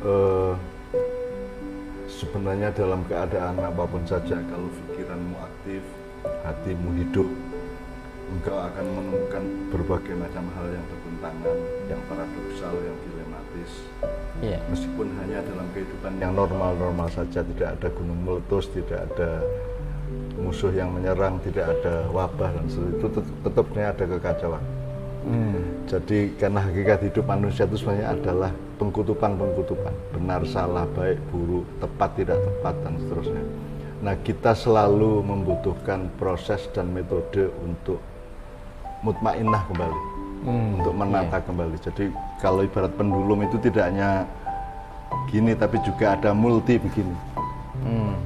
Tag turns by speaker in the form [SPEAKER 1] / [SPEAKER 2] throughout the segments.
[SPEAKER 1] eh, sebenarnya dalam keadaan apapun saja, kalau pikiranmu aktif, hatimu hidup, engkau akan menemukan berbagai macam hal yang bertentangan, yang paradoksal, yang dilematis. Meskipun hanya dalam kehidupan yang normal-normal saja, tidak ada gunung meletus, tidak ada musuh yang menyerang, tidak ada wabah dan seterusnya, itu tetapnya ada kekacauan. Jadi karena hakikat hidup manusia itu sebenarnya adalah pengkutupan-pengkutupan, benar salah, baik buruk, tepat tidak tepat dan seterusnya. Nah, kita selalu membutuhkan proses dan metode untuk mutmainnah kembali, untuk menata kembali. Jadi kalau ibarat pendulum itu tidak hanya gini, tapi juga ada multi begini.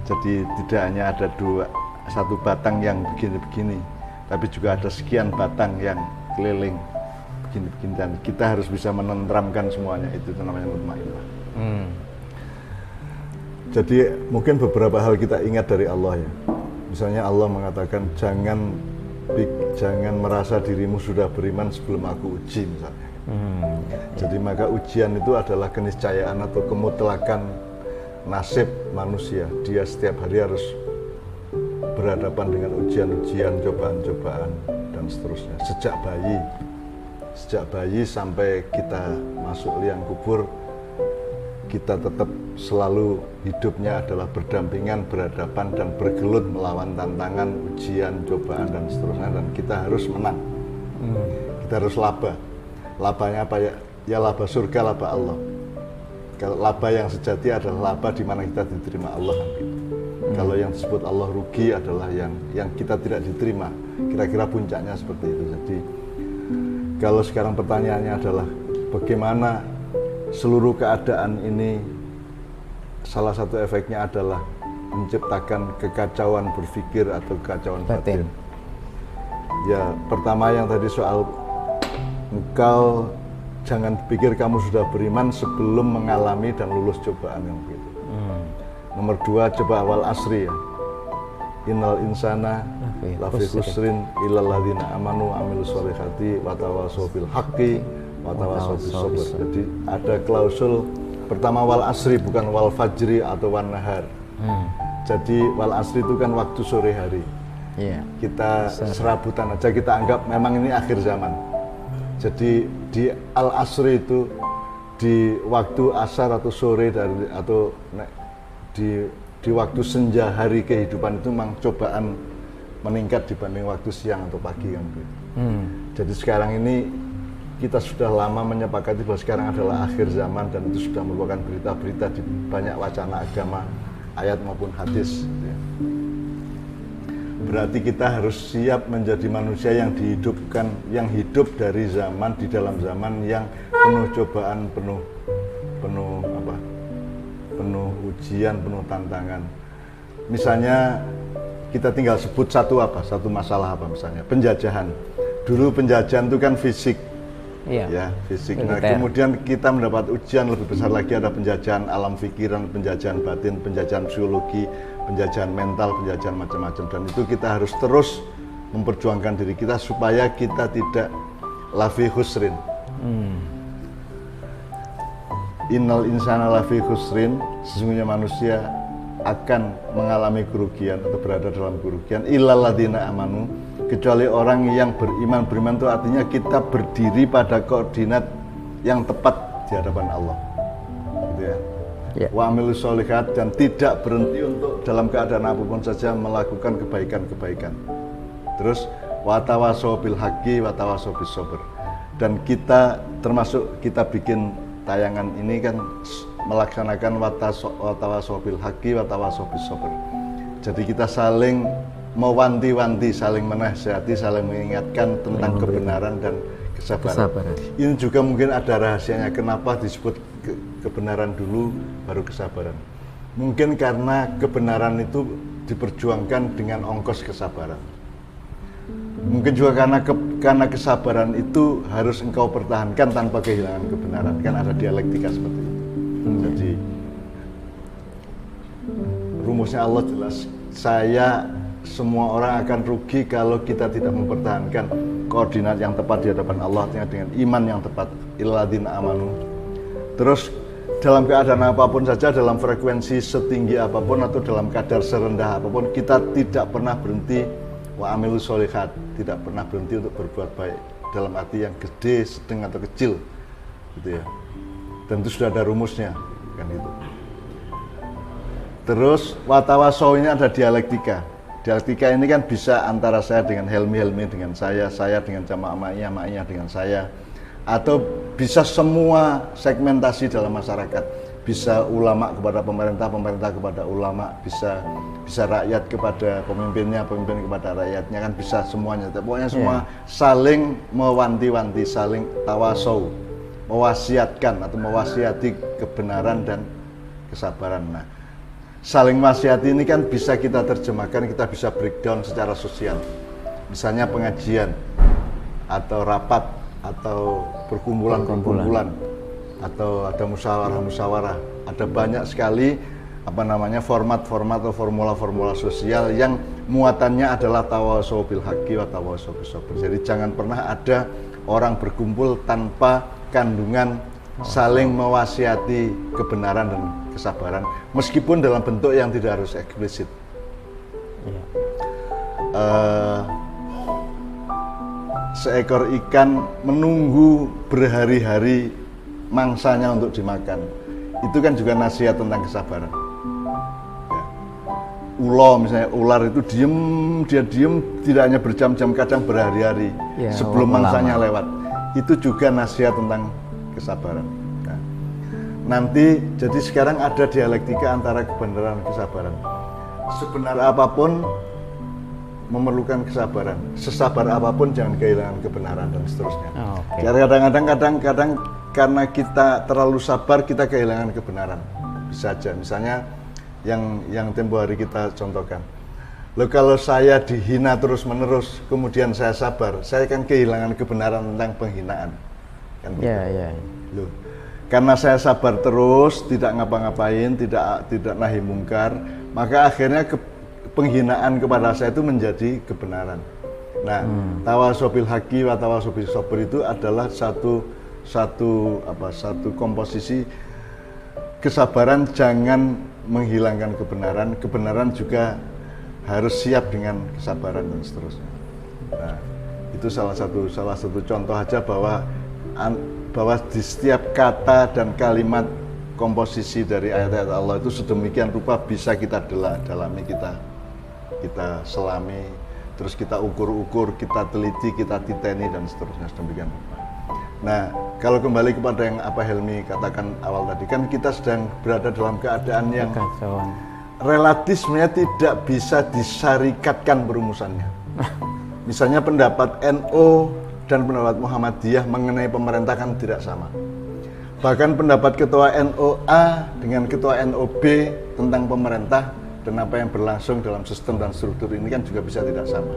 [SPEAKER 1] Jadi tidak hanya ada satu batang yang begini-begini, tapi juga ada sekian batang yang keliling begini-begini, dan kita harus bisa menenteramkan semuanya. Itu namanya mutmainnah. Jadi mungkin beberapa hal kita ingat dari Allah ya. Misalnya Allah mengatakan jangan merasa dirimu sudah beriman sebelum aku uji misalnya. Jadi maka ujian itu adalah keniscayaan atau kemutlakan nasib manusia. Dia setiap hari harus berhadapan dengan ujian-ujian, cobaan-cobaan dan seterusnya. Sejak bayi sampai kita masuk liang kubur, kita tetap selalu hidupnya adalah berdampingan, berhadapan dan bergelut melawan tantangan, ujian, cobaan dan seterusnya, dan kita harus menang. Kita harus laba. Labanya apa ya? Ya laba surga, laba Allah. Kalau laba yang sejati adalah laba di mana kita diterima Allah. Kalau yang disebut Allah rugi adalah yang kita tidak diterima. Kira-kira puncaknya seperti itu. Jadi kalau sekarang pertanyaannya adalah bagaimana seluruh keadaan ini, salah satu efeknya adalah menciptakan kekacauan berpikir atau kekacauan batin. Ya, pertama yang tadi soal engkau jangan pikir kamu sudah beriman sebelum mengalami dan lulus cobaan yang begitu. Nomor dua, coba awal asri ya. Innal insana lafi khusrin illal ladzina amanu wa amilus sholihati wa tawashaw bil haqqi wa tawashaw bis sabr. Jadi ada klausul pertama wal asri, bukan wal fajri atau wan nahar. Jadi wal asri itu kan waktu sore hari. Kita serabutan aja, kita anggap memang ini akhir zaman. Jadi di al asri itu di waktu asar atau sore atau di waktu senja hari kehidupan itu memang cobaan meningkat dibanding waktu siang atau pagi kan gitu. Jadi sekarang ini kita sudah lama menyepakati bahwa sekarang adalah akhir zaman, dan itu sudah merupakan berita-berita di banyak wacana agama, ayat maupun hadis gitu ya. Berarti kita harus siap menjadi manusia yang dihidupkan, yang hidup dari zaman, di dalam zaman yang penuh cobaan, penuh ujian, penuh tantangan. Misalnya kita tinggal sebut satu masalah apa, misalnya penjajahan. Dulu penjajahan itu kan fisik, ya fisik. Nah, kemudian kita mendapat ujian lebih besar lagi, ada penjajahan alam pikiran, penjajahan batin, penjajahan psikologi, penjajahan mental, penjajahan macam-macam. Dan itu kita harus terus memperjuangkan diri kita supaya kita tidak lafi khusrin. Innal insana lafi khusrin, sesungguhnya manusia akan mengalami kerugian atau berada dalam kerugian, illal ladzina amanu, kecuali orang yang beriman. Beriman itu artinya kita berdiri pada koordinat yang tepat di hadapan Allah, gitu ya. Wa amilus sholihat, dan tidak berhenti untuk dalam keadaan apapun saja melakukan kebaikan-kebaikan. Terus wa tawashaw bil haqqi wa tawashaw bis sabr. Dan kita termasuk kita bikin tayangan ini kan melaksanakan wa tawashaw bil haqqi wa tawashaw bis sabr. Jadi kita saling mewanti-wanti, saling menasihati, saling mengingatkan tentang kebenaran dan kesabaran. Ini juga mungkin ada rahasianya kenapa disebut kebenaran dulu baru kesabaran. Mungkin karena kebenaran itu diperjuangkan dengan ongkos kesabaran. Mungkin juga karena kesabaran itu harus engkau pertahankan tanpa kehilangan kebenaran. Kan ada dialektika seperti itu. Jadi rumusnya Allah jelas. Semua orang akan rugi kalau kita tidak mempertahankan koordinat yang tepat di hadapan Allah, dengan iman yang tepat, illadzina amanu. Terus dalam keadaan apapun saja, dalam frekuensi setinggi apapun atau dalam kadar serendah apapun, kita tidak pernah berhenti wa amilu sholihat, tidak pernah berhenti untuk berbuat baik, dalam arti yang gede, sedang atau kecil, gitu ya. Dan itu sudah ada rumusnya, kan gitu. Terus watawasau ini ada dialektika. Dialektika ini kan bisa antara saya dengan Helmi dengan saya dengan jamaah Ma'iyah dengan saya, atau bisa semua segmentasi dalam masyarakat, bisa ulama kepada pemerintah kepada ulama, bisa rakyat kepada pemimpin kepada rakyatnya, kan bisa semuanya. Pokoknya semua saling mewanti-wanti, saling tawasau, mewasiatkan atau mewasiati kebenaran dan kesabaran. Nah, saling wasiati ini kan bisa kita terjemahkan, kita bisa breakdown secara sosial. Misalnya pengajian atau rapat atau perkumpulan atau ada musyawarah. Ada banyak sekali format-format atau formula-formula sosial yang muatannya adalah tawasau bil haqqi wa tawasau bis sabr. Jadi jangan pernah ada orang berkumpul tanpa kandungan saling mewasiati kebenaran dan kesabaran, meskipun dalam bentuk yang tidak harus eksplisit. Seekor ikan menunggu berhari-hari mangsanya untuk dimakan, itu kan juga nasihat tentang kesabaran. Ya. Misalnya ular itu dia diem tidak hanya berjam-jam, kadang berhari-hari sebelum mangsanya lewat. Itu juga nasihat tentang kesabaran. Nah, nanti jadi sekarang ada dialektika antara kebenaran dan kesabaran. Sebenar apapun memerlukan kesabaran, sesabar apapun jangan kehilangan kebenaran dan seterusnya. Kadang-kadang karena kita terlalu sabar kita kehilangan kebenaran. Bisa aja, misalnya yang tempo hari kita contohkan. Loh, kalau saya dihina terus-menerus, kemudian saya sabar, saya akan kehilangan kebenaran tentang penghinaan. Kan Loh, karena saya sabar terus, tidak ngapa-ngapain, tidak nahi mungkar, maka akhirnya penghinaan kepada saya itu menjadi kebenaran. Nah, tawasau bil haqqi wa tawasau bis sabr itu adalah satu komposisi kesabaran jangan menghilangkan kebenaran juga harus siap dengan kesabaran dan seterusnya. Nah, itu salah satu contoh aja bahwa di setiap kata dan kalimat komposisi dari ayat-ayat Allah itu sedemikian rupa bisa kita dalami, kita selami, terus kita ukur-ukur, kita teliti, kita titeni dan seterusnya sedemikian rupa. Nah, kalau kembali kepada yang Helmi katakan awal tadi, kan kita sedang berada dalam keadaan yang relatif sebenarnya tidak bisa disyarikatkan perumusannya. Misalnya pendapat NU dan pendapat Muhammadiyah mengenai pemerintah kan tidak sama. Bahkan pendapat ketua NOA dengan ketua NOB tentang pemerintah dan apa yang berlangsung dalam sistem dan struktur ini kan juga bisa tidak sama.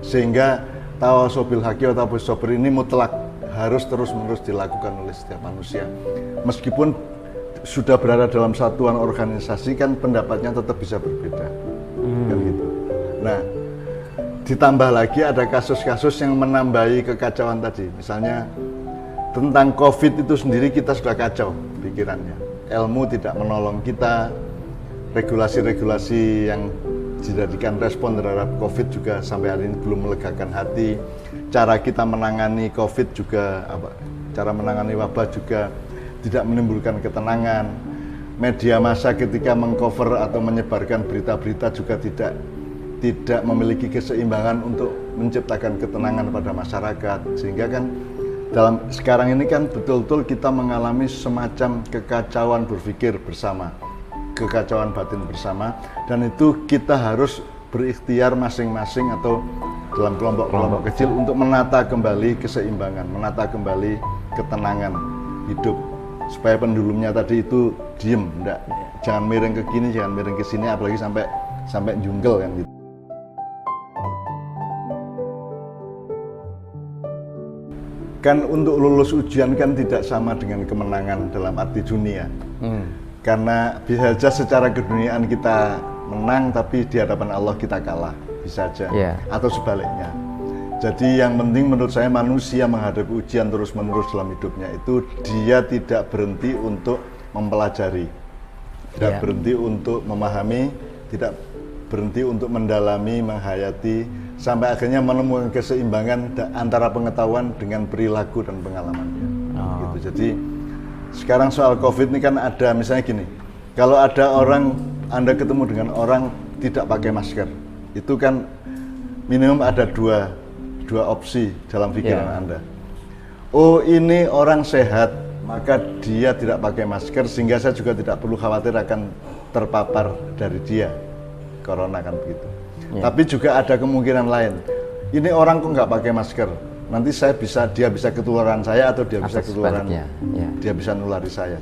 [SPEAKER 1] Sehingga tawasau bil haqqi wa tawasau bis sabr ini mutlak harus terus-menerus dilakukan oleh setiap manusia. Meskipun sudah berada dalam satuan organisasi kan pendapatnya tetap bisa berbeda. Kan gitu. Nah, ditambah lagi ada kasus-kasus yang menambahi kekacauan tadi. Misalnya tentang COVID itu sendiri kita sudah kacau pikirannya. Ilmu tidak menolong kita, regulasi-regulasi yang dijadikan respon terhadap COVID juga sampai hari ini belum melegakan hati. Cara kita menangani COVID juga, cara menangani wabah juga tidak menimbulkan ketenangan. Media massa ketika mengcover atau menyebarkan berita-berita juga tidak memiliki keseimbangan untuk menciptakan ketenangan pada masyarakat. Sehingga kan dalam sekarang ini kan betul-betul kita mengalami semacam kekacauan berpikir bersama, kekacauan batin bersama, dan itu kita harus berikhtiar masing-masing atau dalam kelompok-kelompok kecil untuk menata kembali keseimbangan, menata kembali ketenangan hidup supaya pendulumnya tadi itu diem, jangan miring ke kini, jangan miring ke sini, apalagi sampai junggel kan gitu. Kan untuk lulus ujian kan tidak sama dengan kemenangan dalam arti dunia. Karena bisa saja secara keduniaan kita menang tapi di hadapan Allah kita kalah, bisa saja. Atau sebaliknya. Jadi yang penting menurut saya manusia menghadapi ujian terus-menerus dalam hidupnya itu dia tidak berhenti untuk mempelajari, tidak berhenti untuk memahami, tidak berhenti untuk mendalami, menghayati, sampai akhirnya menemukan keseimbangan antara pengetahuan dengan perilaku dan pengalamannya. Gitu. Jadi sekarang soal COVID ini kan ada misalnya gini, kalau ada orang, Anda ketemu dengan orang tidak pakai masker, itu kan minimum ada dua opsi dalam pikiran Anda. Oh, ini orang sehat, maka dia tidak pakai masker, sehingga saya juga tidak perlu khawatir akan terpapar dari dia, corona kan begitu. Tapi juga ada kemungkinan lain, ini orang kok nggak pakai masker, nanti dia bisa ketularan saya, atau dia bisa ketularan, dia bisa nulari saya.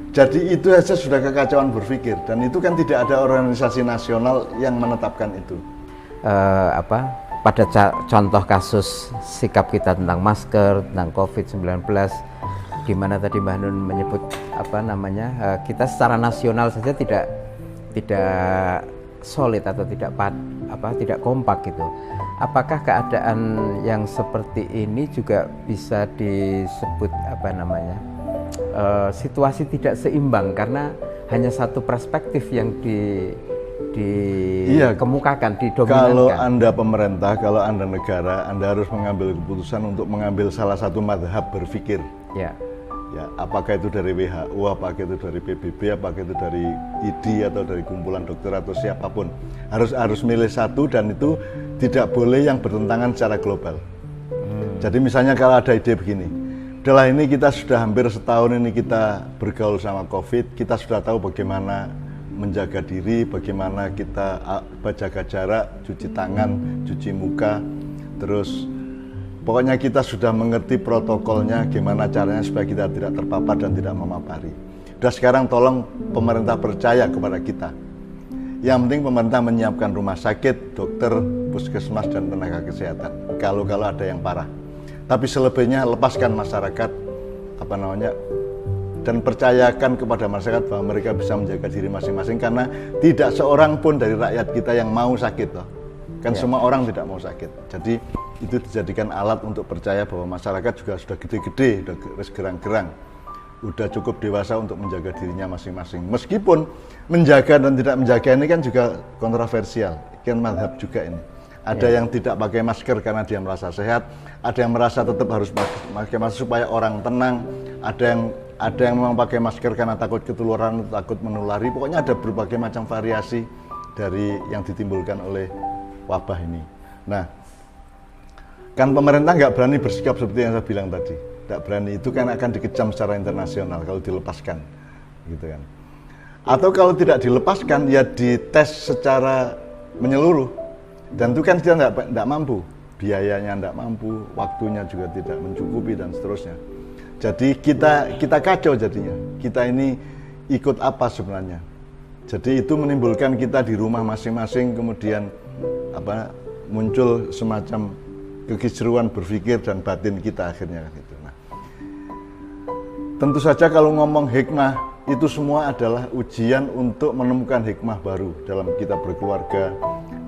[SPEAKER 1] Jadi itu saja sudah kekacauan berpikir, dan itu kan tidak ada organisasi nasional yang menetapkan itu.
[SPEAKER 2] Pada contoh kasus sikap kita tentang masker, tentang COVID-19, di mana tadi Mbak Nun menyebut kita secara nasional saja tidak solid atau tidak kompak gitu. Apakah keadaan yang seperti ini juga bisa disebut situasi tidak seimbang karena hanya satu perspektif yang dikemukakan, didominankan.
[SPEAKER 1] Kalau Anda pemerintah, kalau Anda negara, Anda harus mengambil keputusan untuk mengambil salah satu mazhab berpikir. Ya, apakah itu dari WHO, apakah itu dari PBB, apakah itu dari ID atau dari kumpulan dokter atau siapapun. Harus milih satu, dan itu tidak boleh yang bertentangan secara global. Jadi misalnya kalau ada ide begini, udahlah ini kita sudah hampir setahun ini kita bergaul sama COVID, kita sudah tahu bagaimana menjaga diri, bagaimana kita jaga jarak, cuci tangan, cuci muka, terus pokoknya kita sudah mengerti protokolnya, gimana caranya supaya kita tidak terpapar dan tidak memapari. Udah, sekarang tolong pemerintah percaya kepada kita. Yang penting pemerintah menyiapkan rumah sakit, dokter, puskesmas, dan tenaga kesehatan kalau ada yang parah. Tapi selebihnya lepaskan masyarakat dan percayakan kepada masyarakat bahwa mereka bisa menjaga diri masing-masing, karena tidak seorang pun dari rakyat kita yang mau sakit loh. Kan semua orang tidak mau sakit. Jadi itu dijadikan alat untuk percaya bahwa masyarakat juga sudah gede-gede, sudah gerang-gerang, udah cukup dewasa untuk menjaga dirinya masing-masing. Meskipun menjaga dan tidak menjaga ini kan juga kontroversial, kan mazhab juga ini. Ada yang tidak pakai masker karena dia merasa sehat, ada yang merasa tetap harus pakai masker supaya orang tenang, ada yang memang pakai masker karena takut ketularan, takut menulari. Pokoknya ada berbagai macam variasi dari yang ditimbulkan oleh wabah ini. Nah, kan pemerintah nggak berani bersikap seperti yang saya bilang tadi, nggak berani, itu kan akan dikecam secara internasional kalau dilepaskan, gitu kan. Atau kalau tidak dilepaskan, ya dites secara menyeluruh, dan itu kan dia nggak mampu, biayanya nggak mampu, waktunya juga tidak mencukupi, dan seterusnya. Jadi kita kacau jadinya, kita ini ikut apa sebenarnya. Jadi itu menimbulkan kita di rumah masing-masing, kemudian muncul semacam kekisruan berpikir dan batin kita akhirnya gitu. Nah, tentu saja kalau ngomong hikmah, itu semua adalah ujian untuk menemukan hikmah baru dalam kita berkeluarga.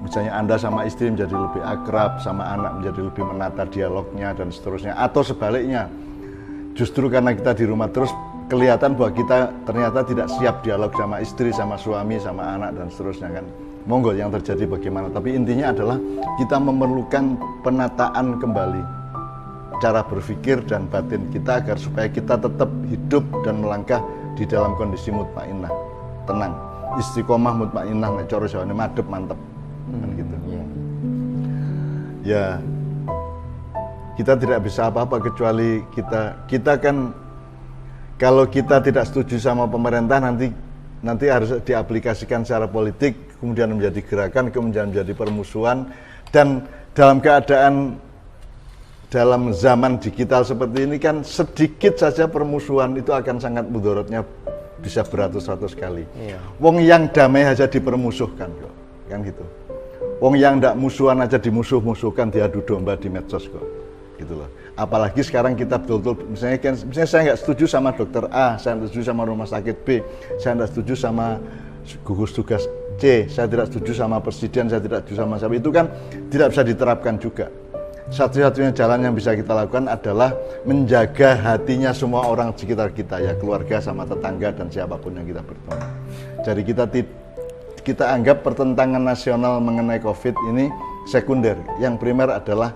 [SPEAKER 1] Misalnya Anda sama istri menjadi lebih akrab, sama anak menjadi lebih menata dialognya, dan seterusnya. Atau sebaliknya, justru karena kita di rumah terus, kelihatan bahwa kita ternyata tidak siap dialog sama istri, sama suami, sama anak, dan seterusnya kan. Monggo yang terjadi bagaimana. Tapi intinya adalah kita memerlukan penataan kembali cara berpikir dan batin kita, agar supaya kita tetap hidup dan melangkah di dalam kondisi mutmainnah, tenang, istiqomah, mutmainnah, nek cara Jawane madhep mantep. Kan gitu. Ya, kita tidak bisa apa-apa kecuali kita kan, kalau kita tidak setuju sama pemerintah, nanti harus diaplikasikan secara politik, kemudian menjadi gerakan, kemudian menjadi permusuhan. Dan dalam zaman digital seperti ini kan, sedikit saja permusuhan itu akan sangat mudaratnya bisa beratus-ratus kali. Wong yang damai aja dipermusuhkan kok, kan gitu. Wong yang ndak musuhan aja dimusuh-musuhkan, diadu domba di medsos kok, gitu loh. Apalagi sekarang kita betul-betul, misalnya saya nggak setuju sama dokter A, saya nggak setuju sama rumah sakit B, saya nggak setuju sama gugus tugas C, saya tidak setuju sama presiden, saya tidak setuju sama siapa, itu kan tidak bisa diterapkan juga. satu-satunya jalan yang bisa kita lakukan adalah menjaga hatinya semua orang sekitar kita, ya keluarga sama tetangga dan siapapun yang kita bertemu. Jadi kita anggap pertentangan nasional mengenai COVID ini sekunder. Yang primer adalah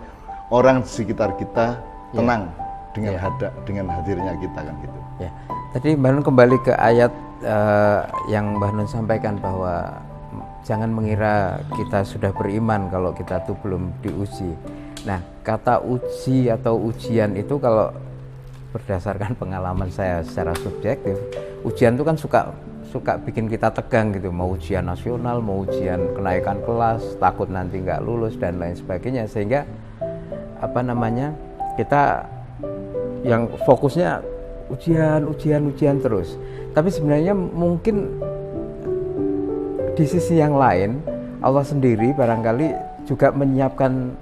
[SPEAKER 1] orang di sekitar kita tenang dengan hadirnya kita kan gitu.
[SPEAKER 2] Ya. Tadi Mbak Nun kembali ke ayat yang Mbak Nun sampaikan bahwa jangan mengira kita sudah beriman kalau kita tuh belum diuji. Nah, kata uji atau ujian itu kalau berdasarkan pengalaman saya secara subjektif, ujian itu kan suka bikin kita tegang gitu, mau ujian nasional, mau ujian kenaikan kelas, takut nanti nggak lulus dan lain sebagainya, sehingga kita yang fokusnya ujian terus. Tapi sebenarnya mungkin di sisi yang lain Allah sendiri barangkali juga menyiapkan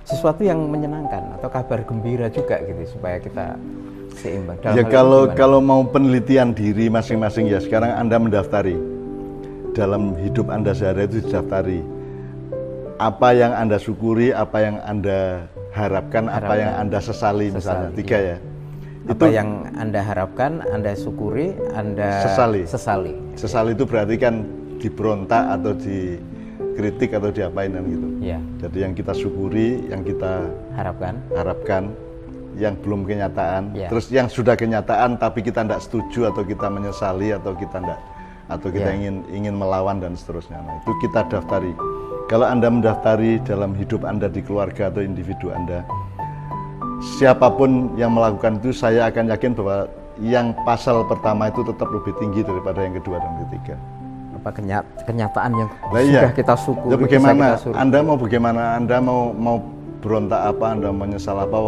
[SPEAKER 2] sesuatu yang menyenangkan atau kabar gembira juga gitu supaya kita seimbang.
[SPEAKER 1] Ya kalau mau penelitian diri masing-masing, ya sekarang Anda mendaftari dalam hidup Anda sehari itu didaftari apa yang Anda syukuri, apa yang Anda harapkan, apa yang Anda sesali misalnya 3 ya.
[SPEAKER 2] Apa yang Anda harapkan, Anda syukuri, Anda sesali. Sesali itu berarti kan
[SPEAKER 1] diberontak atau dikritik atau diapain kan gitu.
[SPEAKER 2] Ya.
[SPEAKER 1] Jadi yang kita syukuri, yang kita harapkan, yang belum kenyataan, terus yang sudah kenyataan tapi kita tidak setuju atau kita menyesali atau kita ingin melawan dan seterusnya. Nah, itu kita daftari. Kalau Anda mendaftari dalam hidup Anda di keluarga atau individu Anda, siapapun yang melakukan itu, saya akan yakin bahwa yang pasal pertama itu tetap lebih tinggi daripada yang kedua dan ketiga.
[SPEAKER 2] Apa kenyataan yang sudah kita syukuri.
[SPEAKER 1] Ya, bagaimana? Anda mau bagaimana? Anda mau berontak apa? Anda menyesal apa?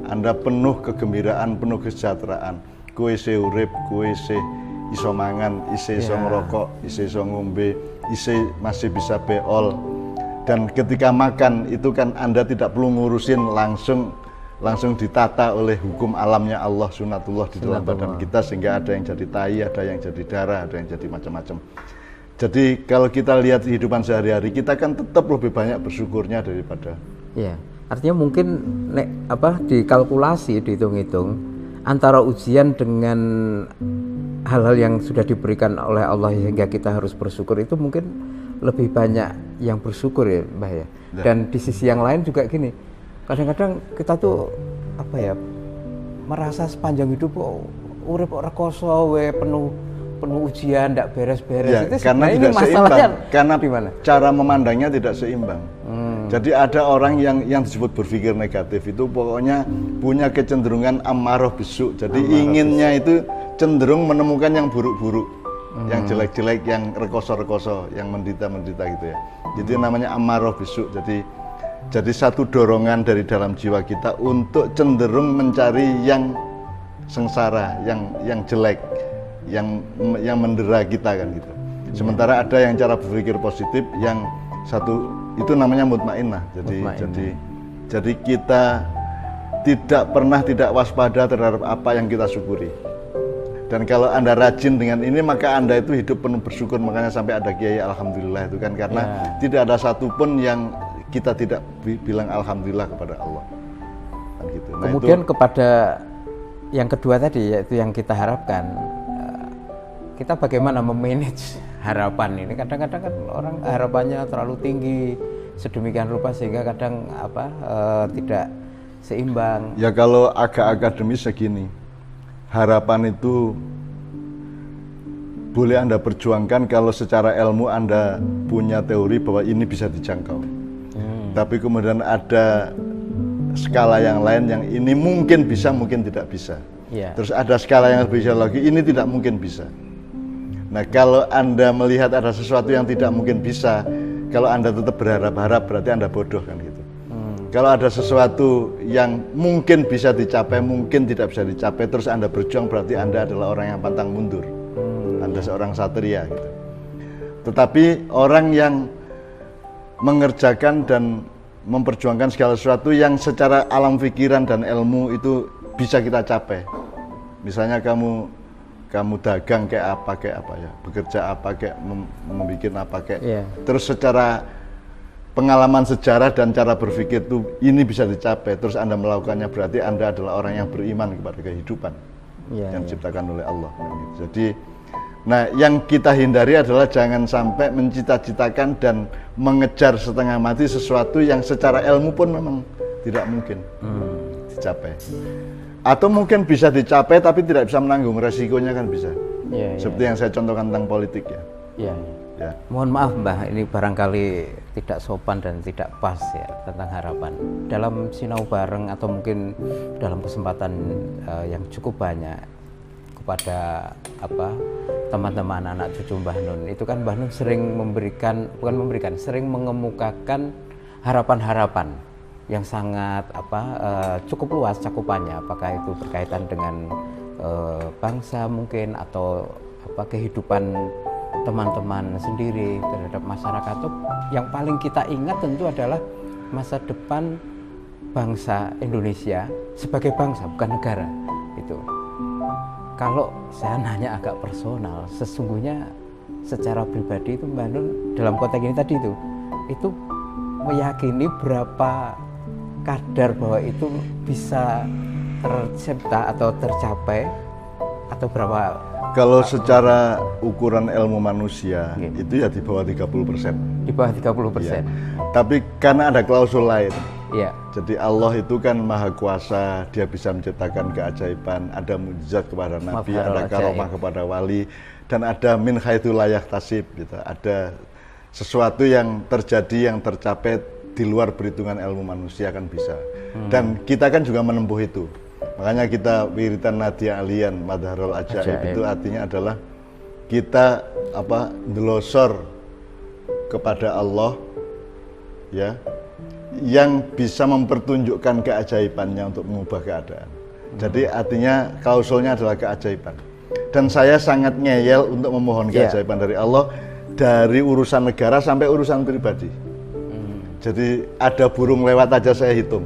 [SPEAKER 1] Anda penuh kegembiraan, penuh kesejahteraan. Kowe isih urip, kowe isih iso mangan, isih iso ngerokok, isih iso ngombe, isih masih bisa beol. Dan ketika makan itu kan Anda tidak perlu ngurusin, langsung ditata oleh hukum alamnya Allah, sunatullah di dalam badan kita, sehingga ada yang jadi tai, ada yang jadi darah, ada yang jadi macam-macam. Jadi kalau kita lihat kehidupan sehari-hari, kita kan tetap lebih banyak bersyukurnya daripada.
[SPEAKER 2] Ya, artinya mungkin dikalkulasi, dihitung-hitung antara ujian dengan hal-hal yang sudah diberikan oleh Allah sehingga kita harus bersyukur, itu mungkin lebih banyak yang bersyukur ya Mbah ya. Dan di sisi yang lain juga gini, kadang-kadang kita tuh merasa sepanjang hidup urip rekoso penuh ujian, ndak beres-beres.
[SPEAKER 1] Ya,
[SPEAKER 2] itu
[SPEAKER 1] karena tidak seimbang. Karena dimana? Cara memandangnya tidak seimbang. Jadi ada orang yang disebut berpikir negatif itu pokoknya punya kecenderungan ammaroh bisu. Jadi inginnya itu cenderung menemukan yang buruk-buruk, yang jelek-jelek, yang rekoso-rekoso, yang menderita-menderita gitu ya. Jadi namanya ammaroh bisu. Jadi satu dorongan dari dalam jiwa kita untuk cenderung mencari yang sengsara, yang jelek, yang mendera kita kan gitu. Sementara ada yang cara berpikir positif, yang satu itu namanya mutmainnah. Jadi kita tidak waspada terhadap apa yang kita syukuri. Dan kalau Anda rajin dengan ini, maka Anda itu hidup penuh bersyukur. Makanya sampai ada kiai alhamdulillah itu kan, karena tidak ada satupun yang kita tidak bilang alhamdulillah kepada Allah. Kan gitu. Nah,
[SPEAKER 2] kemudian kepada yang kedua tadi, yaitu yang kita harapkan, kita bagaimana memanage harapan ini. Kadang-kadang kan orang harapannya terlalu tinggi sedemikian rupa sehingga kadang tidak seimbang.
[SPEAKER 1] Ya kalau agak akademis segini, harapan itu boleh Anda perjuangkan kalau secara ilmu Anda punya teori bahwa ini bisa dijangkau. Tapi kemudian ada skala yang lain yang ini mungkin bisa, mungkin tidak bisa. Terus ada skala yang lebih jauh lagi, ini tidak mungkin bisa. Nah, kalau Anda melihat ada sesuatu yang tidak mungkin bisa, kalau Anda tetap berharap-harap, berarti Anda bodoh kan gitu. Kalau ada sesuatu yang mungkin bisa dicapai, mungkin tidak bisa dicapai, terus Anda berjuang, berarti Anda adalah orang yang pantang mundur. Anda seorang satria gitu. Tetapi orang yang mengerjakan dan memperjuangkan segala sesuatu yang secara alam pikiran dan ilmu itu bisa kita capai. Misalnya kamu dagang kayak apa ya, bekerja apa kayak membuat apa kayak. Terus secara pengalaman sejarah dan cara berpikir itu ini bisa dicapai, terus Anda melakukannya, berarti Anda adalah orang yang beriman kepada kehidupan yang diciptakan oleh Allah. Jadi, nah yang kita hindari adalah jangan sampai mencita-citakan dan mengejar setengah mati sesuatu yang secara ilmu pun memang tidak mungkin dicapai. Atau mungkin bisa dicapai tapi tidak bisa menanggung resikonya, kan bisa. Seperti yang saya contohkan tentang politik ya.
[SPEAKER 2] Mohon maaf Mbah, ini barangkali tidak sopan dan tidak pas ya tentang harapan. Dalam sinau bareng atau mungkin dalam kesempatan yang cukup banyak kepada teman-teman anak cucu Mbah Nun, itu kan Mbah Nun sering sering mengemukakan harapan-harapan yang sangat cukup luas cakupannya, apakah itu berkaitan dengan bangsa mungkin atau kehidupan teman-teman sendiri terhadap masyarakat. Yang paling kita ingat tentu adalah masa depan bangsa Indonesia sebagai bangsa, bukan negara. Itu kalau saya nanya agak personal, sesungguhnya secara pribadi itu Mbah Nun dalam konteks ini tadi itu meyakini berapa kadar bahwa itu bisa tercipta atau tercapai, atau berapa?
[SPEAKER 1] Kalau secara ukuran ilmu manusia itu ya di bawah 30%.
[SPEAKER 2] Di bawah 30%.
[SPEAKER 1] Ya. Tapi karena ada klausul lain.
[SPEAKER 2] Iya.
[SPEAKER 1] Jadi Allah itu kan maha kuasa, dia bisa menciptakan keajaiban, ada mukjizat kepada Nabi, ada karomah kepada wali, dan ada min haitsu la yahtasib gitu. Ada sesuatu yang terjadi, yang tercapai di luar perhitungan ilmu manusia kan bisa. Dan kita kan juga menempuh itu. Makanya kita wiritan Nadia Alian Madharul Ajaib itu artinya adalah kita ndelosor kepada Allah ya, yang bisa mempertunjukkan keajaibannya untuk mengubah keadaan. Jadi artinya klausulnya adalah keajaiban. Dan saya sangat ngeyel untuk memohon keajaiban dari Allah, dari urusan negara sampai urusan pribadi. Jadi ada burung lewat aja saya hitung.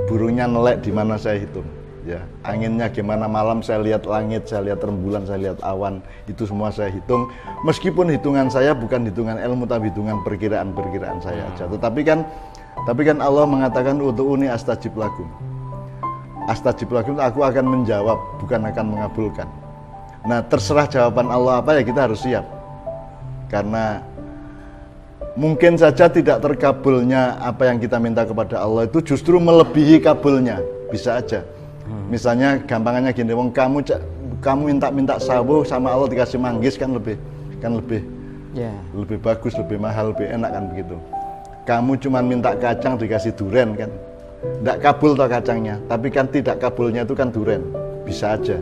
[SPEAKER 1] Burungnya nelek di mana saya hitung, ya. Anginnya gimana malam saya lihat langit, saya lihat rembulan, saya lihat awan, itu semua saya hitung. Meskipun hitungan saya bukan hitungan ilmu, tapi hitungan perkiraan saya aja. Tetapi kan Allah mengatakan ud'uni astajib lakum. Astajib lakum, aku akan menjawab, bukan akan mengabulkan. Nah, terserah jawaban Allah apa ya kita harus siap. Karena mungkin saja tidak terkabulnya apa yang kita minta kepada Allah itu justru melebihi kabulnya, bisa aja. Misalnya gampangannya gini, kamu minta sawo sama Allah dikasih manggis kan lebih bagus, lebih mahal, lebih enak kan begitu. Kamu cuma minta kacang dikasih duren kan, tidak kabul toh kacangnya, tapi kan tidak kabulnya itu kan duren, bisa aja.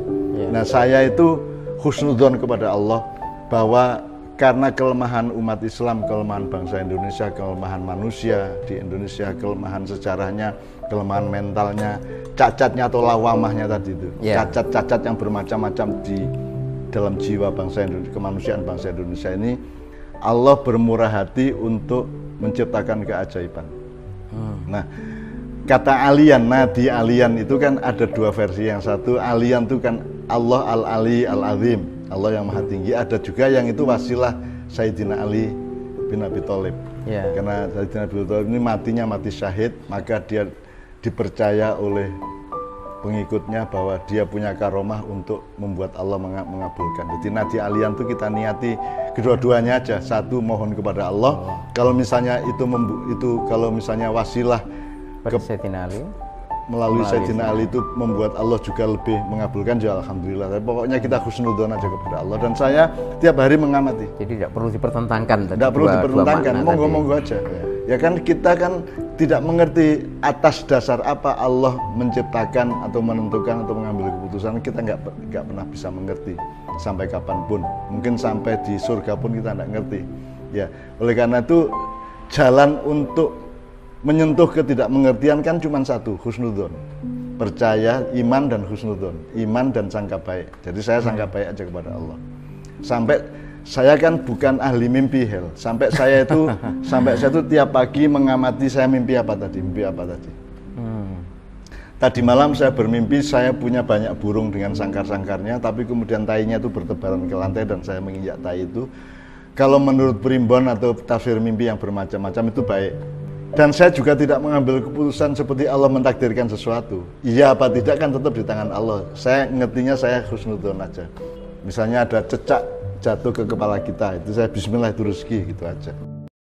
[SPEAKER 1] Nah saya itu husnudzon kepada Allah bahwa karena kelemahan umat Islam, kelemahan bangsa Indonesia, kelemahan manusia di Indonesia, kelemahan sejarahnya, kelemahan mentalnya, cacatnya atau lawamahnya tadi itu, cacat-cacat yang bermacam-macam di dalam jiwa bangsa Indonesia, kemanusiaan bangsa Indonesia ini, Allah bermurah hati untuk menciptakan keajaiban. Nah, kata alian, nadi alian itu kan ada dua versi. Yang satu alian itu kan Allah al-Ali al-Azim, Allah yang maha tinggi. Ada juga yang itu wasilah Sayyidina Ali bin Abi Thalib. Karena Sayyidina Abi Thalib ini matinya mati syahid, maka dia dipercaya oleh pengikutnya bahwa dia punya karomah untuk membuat Allah mengabulkan. Jadi nadi alian itu kita niati kedua-duanya aja. Satu mohon kepada Allah. Kalau misalnya kalau misalnya wasilah ke Sayyidina Ali, melalui Sayyidina Ali itu membuat Allah juga lebih mengabulkan, ya alhamdulillah. Tapi pokoknya kita husnudzon aja kepada Allah, dan saya tiap hari mengamati. Jadi
[SPEAKER 2] tidak perlu dipertentangkan.
[SPEAKER 1] Tidak perlu dipertentangkan, monggo-monggo aja. Ya kan kita kan tidak mengerti atas dasar apa Allah menciptakan atau menentukan atau mengambil keputusan, kita nggak pernah bisa mengerti sampai kapanpun. Mungkin sampai di surga pun kita nggak ngerti. Ya, oleh karena itu jalan untuk menyentuh ketidakmengertian kan cuma satu, husnudzon. Percaya, iman dan husnudzon, iman dan sangka baik. Jadi saya sangka baik aja kepada Allah. Sampai saya kan bukan ahli mimpi, Hel. Sampai saya itu tiap pagi mengamati saya mimpi apa tadi. Tadi malam saya bermimpi saya punya banyak burung dengan sangkar-sangkarnya, tapi kemudian tainya itu bertebaran ke lantai dan saya menginjak tai itu. Kalau menurut primbon atau tafsir mimpi yang bermacam-macam itu baik. Dan saya juga tidak mengambil keputusan seperti Allah mentakdirkan sesuatu. Iya apa tidak kan tetap di tangan Allah. Saya ngertinya saya husnudzon aja. Misalnya ada cecak jatuh ke kepala kita, itu saya bismillah itu rezeki gitu aja.